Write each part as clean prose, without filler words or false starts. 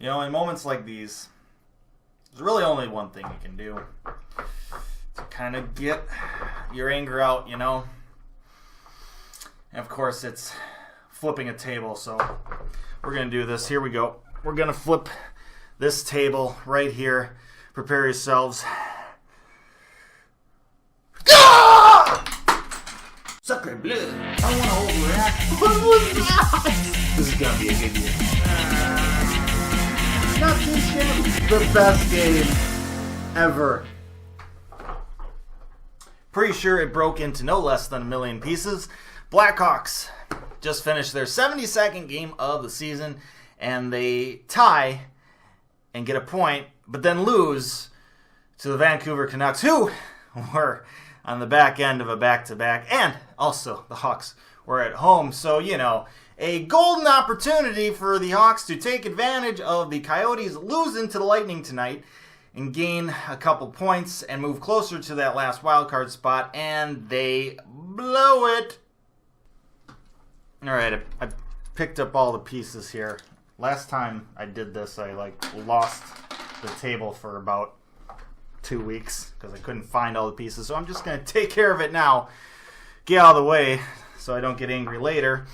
You know, in moments like these, there's really only one thing you can do to kind of get your anger out, you know. And of course, it's flipping a table, so we're going to do this. Here we go. We're going to flip this table right here. Prepare yourselves. Sucker blue. I don't want to overreact. What was that? This is going to be a good year. Not this game. The best game ever. Pretty sure it broke into no less than 1 million pieces. Blackhawks just finished their 72nd game of the season, and they tie and get a point, but then lose to the Vancouver Canucks, who were on the back end of a back-to-back, and also the Hawks were at home. So, you know, a golden opportunity for the Hawks to take advantage of the Coyotes losing to the Lightning tonight and gain a couple points and move closer to that last wildcard spot, and they blow it. All right, I picked up all the pieces here. Last time I did this, I lost the table for about 2 weeks because I couldn't find all the pieces. So I'm just going to take care of it now, get out of the way so I don't get angry later.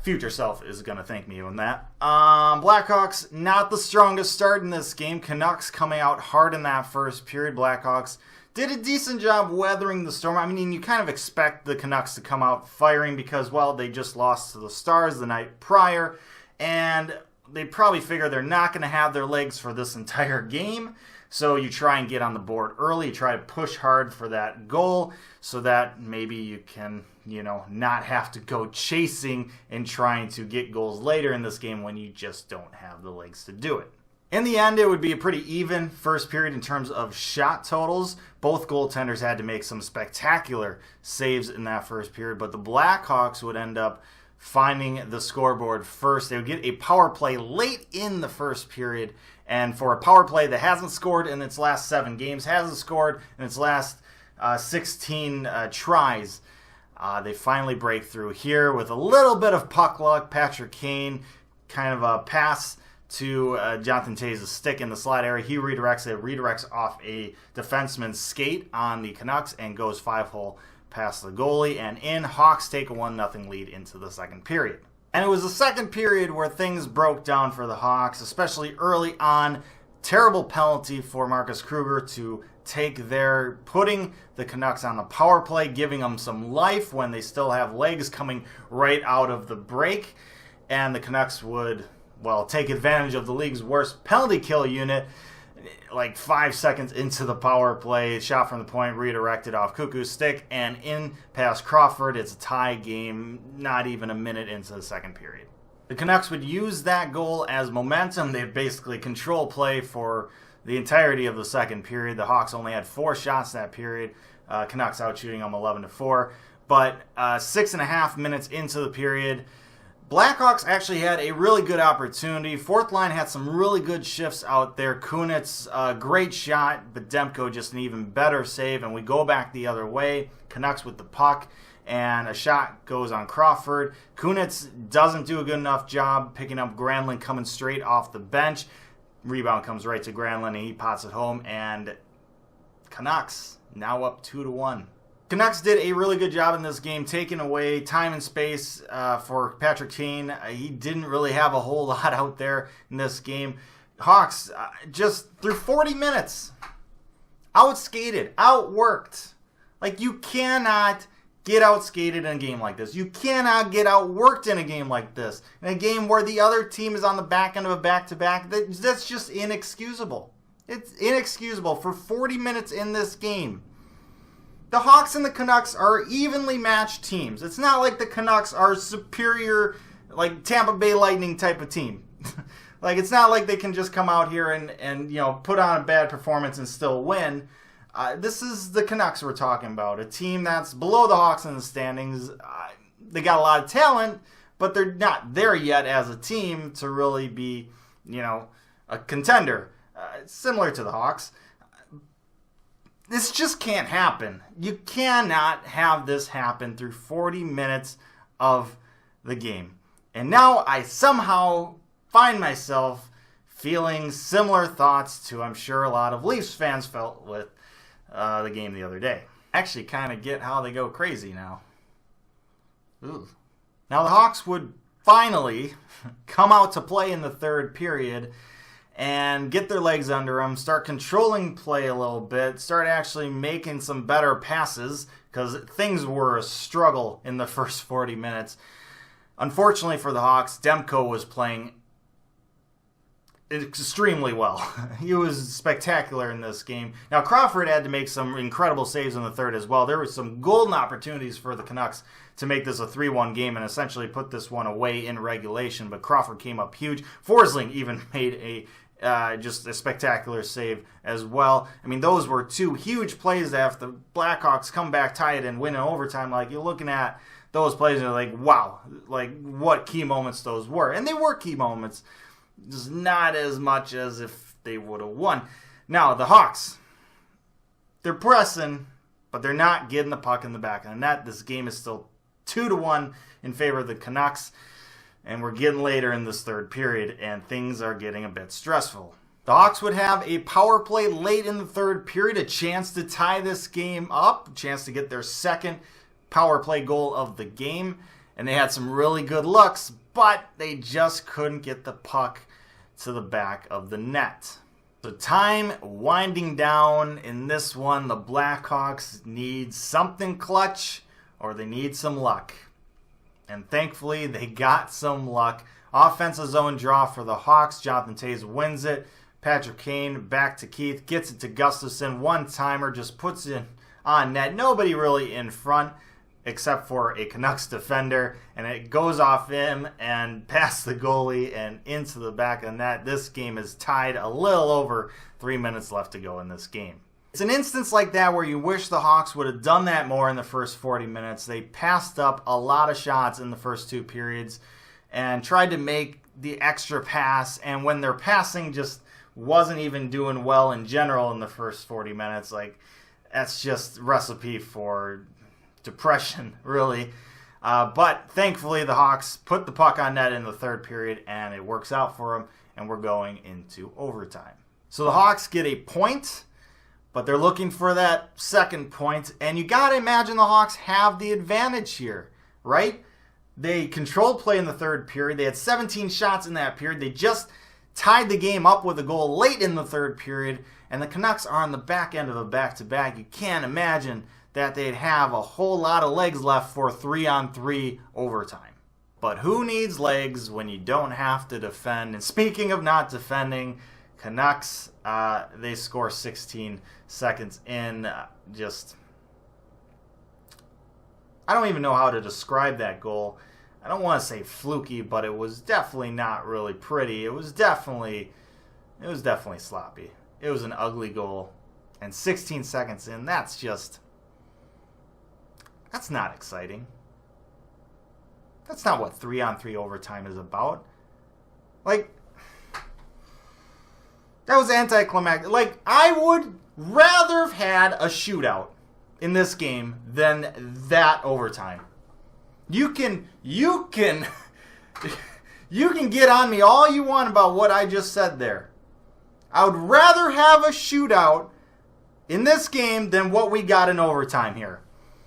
Future self is going to thank me on that. Blackhawks, not the strongest start in this game. Canucks coming out hard in that first period. Blackhawks did a decent job weathering the storm. I mean, you kind of expect the Canucks to come out firing because, well, they just lost to the Stars the night prior. And they probably figure they're not going to have their legs for this entire game. So you try and get on the board early. You try to push hard for that goal so that maybe you can, you know, not have to go chasing and trying to get goals later in this game when you just don't have the legs to do it. In the end, it would be a pretty even first period in terms of shot totals. Both goaltenders had to make some spectacular saves in that first period, but the Blackhawks would end up finding the scoreboard first. They would get a power play late in the first period, and for a power play that hasn't scored in its last 7 games, hasn't scored in its last 16 tries, they finally break through here with a little bit of puck luck. Patrick Kane kind of a pass to Jonathan Toews' stick in the slot area. He redirects off a defenseman's skate on the Canucks and goes 5-hole past the goalie and in. Hawks take a 1-0 lead into the second period. And it was the second period where things broke down for the Hawks, especially early on. Terrible penalty for Marcus Kruger to take there, putting the Canucks on the power play, giving them some life when they still have legs coming right out of the break. And the Canucks would, well, take advantage of the league's worst penalty kill unit. Like 5 seconds into the power play, shot from the point, redirected off Cuckoo's stick, and in past Crawford. It's a tie game, not even a minute into the second period. The Canucks would use that goal as momentum. They'd basically control play for the entirety of the second period. The Hawks only had 4 shots that period. Canucks out shooting them 11-4. But 6.5 minutes into the period, Blackhawks actually had a really good opportunity. Fourth line had some really good shifts out there. Kunitz, great shot, but Demko just an even better save. And we go back the other way. Canucks with the puck, and a shot goes on Crawford. Kunitz doesn't do a good enough job picking up Granlund coming straight off the bench. Rebound comes right to Granlund, and he pots it home. And Canucks now up 2-1. Canucks did a really good job in this game, taking away time and space for Patrick Kane. He didn't really have a whole lot out there in this game. Hawks, just through 40 minutes, outskated, outworked. Like, you cannot get outskated in a game like this. You cannot get outworked in a game like this. In a game where the other team is on the back end of a back-to-back, that's just inexcusable. It's inexcusable for 40 minutes in this game. The Hawks and the Canucks are evenly matched teams. It's not like the Canucks are superior, like Tampa Bay Lightning type of team. Like, it's not like they can just come out here and you know, put on a bad performance and still win. This is the Canucks we're talking about, a team that's below the Hawks in the standings. They got a lot of talent, but they're not there yet as a team to really be, you know, a contender. Similar to the Hawks. This just can't happen. You cannot have this happen through 40 minutes of the game. And now I somehow find myself feeling similar thoughts to, I'm sure, a lot of Leafs fans felt with the game the other day. Actually kind of get how they go crazy now. Ooh. Now the Hawks would finally come out to play in the third period and get their legs under them, start controlling play a little bit, start actually making some better passes, because things were a struggle in the first 40 minutes. Unfortunately for the Hawks, Demko was playing extremely well. He was spectacular in this game. Now, Crawford had to make some incredible saves in the third as well. There were some golden opportunities for the Canucks to make this a 3-1 game and essentially put this one away in regulation, but Crawford came up huge. Forsling even made just a spectacular save as well. I mean, those were two huge plays that if the Blackhawks come back, tie it, and win in overtime, like, you're looking at those plays and you're like, wow, like, what key moments those were. And they were key moments, just not as much as if they would have won. Now, the Hawks, they're pressing, but they're not getting the puck in the back of the net. This game is still 2-1 in favor of the Canucks, and we're getting later in this third period, and things are getting a bit stressful. The Hawks would have a power play late in the third period, a chance to tie this game up, a chance to get their second power play goal of the game, and they had some really good looks, but they just couldn't get the puck to the back of the net. So time winding down in this one, the Blackhawks need something clutch or they need some luck. And thankfully, they got some luck. Offensive zone draw for the Hawks. Jonathan Toews wins it. Patrick Kane back to Keith, gets it to Gustafsson. One-timer, just puts it on net. Nobody really in front except for a Canucks defender, and it goes off him and past the goalie and into the back of the net. This game is tied, a little over 3 minutes left to go in this game. It's an instance like that where you wish the Hawks would have done that more in the first 40 minutes. They passed up a lot of shots in the first two periods and tried to make the extra pass, and when they're passing just wasn't even doing well in general in the first 40 minutes. Like, that's just recipe for depression, really. But thankfully, the Hawks put the puck on net in the third period, and it works out for them, and we're going into overtime. So the Hawks get a point, but they're looking for that second point, and you got to imagine the Hawks have the advantage here, right? They controlled play in the third period. They had 17 shots in that period. They just tied the game up with a goal late in the third period, and the Canucks are on the back end of a back-to-back. You can't imagine that they'd have a whole lot of legs left for 3-on-3 overtime. But who needs legs when you don't have to defend? And speaking of not defending, Canucks, they score 16 seconds in. I don't even know how to describe that goal. I don't want to say fluky, but it was definitely not really pretty. It was definitely sloppy. It was an ugly goal. And 16 seconds in, that's not exciting. That's not what 3-on-3 overtime is about. Like, that was anticlimactic. Like, I would rather have had a shootout in this game than that overtime. You can get on me all you want about what I just said there. I would rather have a shootout in this game than what we got in overtime here.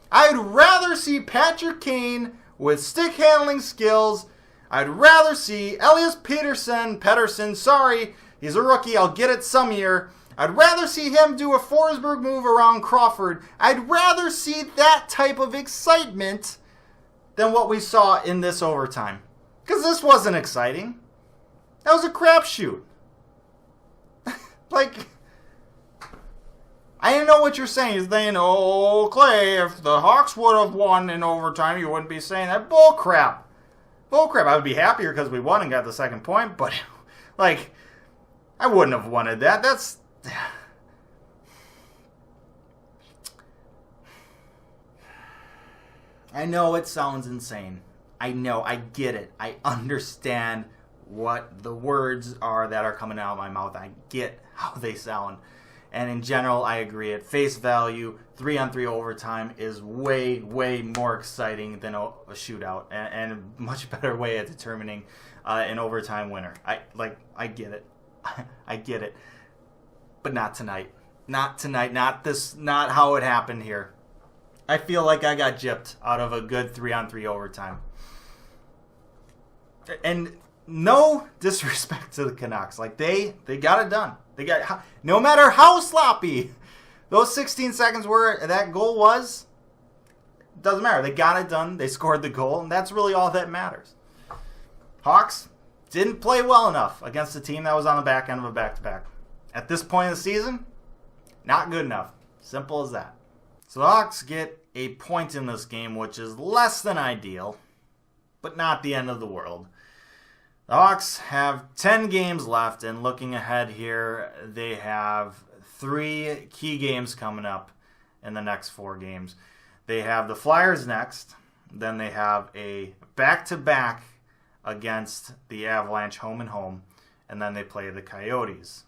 I'd rather see Patrick Kane with stick handling skills. I'd rather see Elias Pettersson, sorry, he's a rookie, I'll get it some year. I'd rather see him do a Forsberg move around Crawford. I'd rather see that type of excitement than what we saw in this overtime. Because this wasn't exciting. That was a crapshoot. Like, I didn't know what you're saying. You're saying, oh, Clay, if the Hawks would have won in overtime, you wouldn't be saying that. Bull crap. I would be happier because we won and got the second point, but, like, I wouldn't have wanted that. That's... I know it sounds insane. I know, I get it. I understand what the words are that are coming out of my mouth. I get how they sound. And in general, I agree. At face value, 3-on-3 overtime is way, way more exciting than a shootout, and a much better way at determining an overtime winner. I get it. I get it. But not tonight. Not tonight. Not how it happened here. I feel like I got gypped out of a good 3-on-3 overtime. And no disrespect to the Canucks. Like, they got it done. No matter how sloppy those 16 seconds were, that goal was, doesn't matter. They got it done. They scored the goal, and that's really all that matters. Hawks didn't play well enough against a team that was on the back end of a back-to-back. At this point in the season, not good enough. Simple as that. So the Hawks get a point in this game, which is less than ideal, but not the end of the world. The Hawks have 10 games left, and looking ahead here, they have 3 key games coming up in the next 4 games. They have the Flyers next, then they have a back-to-back against the Avalanche home and home, and then they play the Coyotes.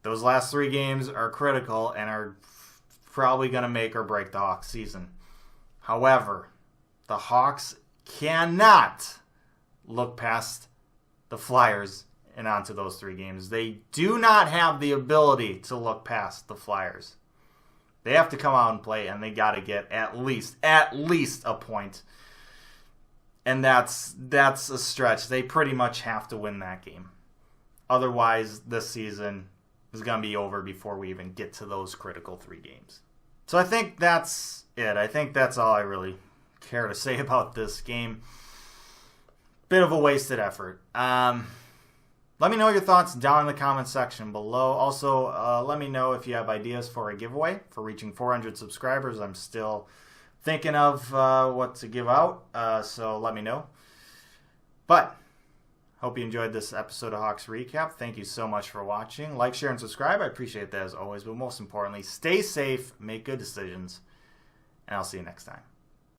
Those last 3 games are critical and are probably going to make or break the Hawks season. However, the Hawks cannot look past the Flyers and onto those 3 games. They do not have the ability to look past the Flyers. They have to come out and play, and they got to get at least a point. And that's a stretch. They pretty much have to win that game. Otherwise, this season is going to be over before we even get to those critical 3 games. So I think that's it. I think that's all I really care to say about this game. Bit of a wasted effort. Let me know your thoughts down in the comments section below. Also, let me know if you have ideas for a giveaway for reaching 400 subscribers. I'm still thinking of what to give out, so let me know. But hope you enjoyed this episode of Hawks Recap. Thank you so much for watching. Like, share, and subscribe. I appreciate that as always. But most importantly, stay safe, make good decisions, and I'll see you next time.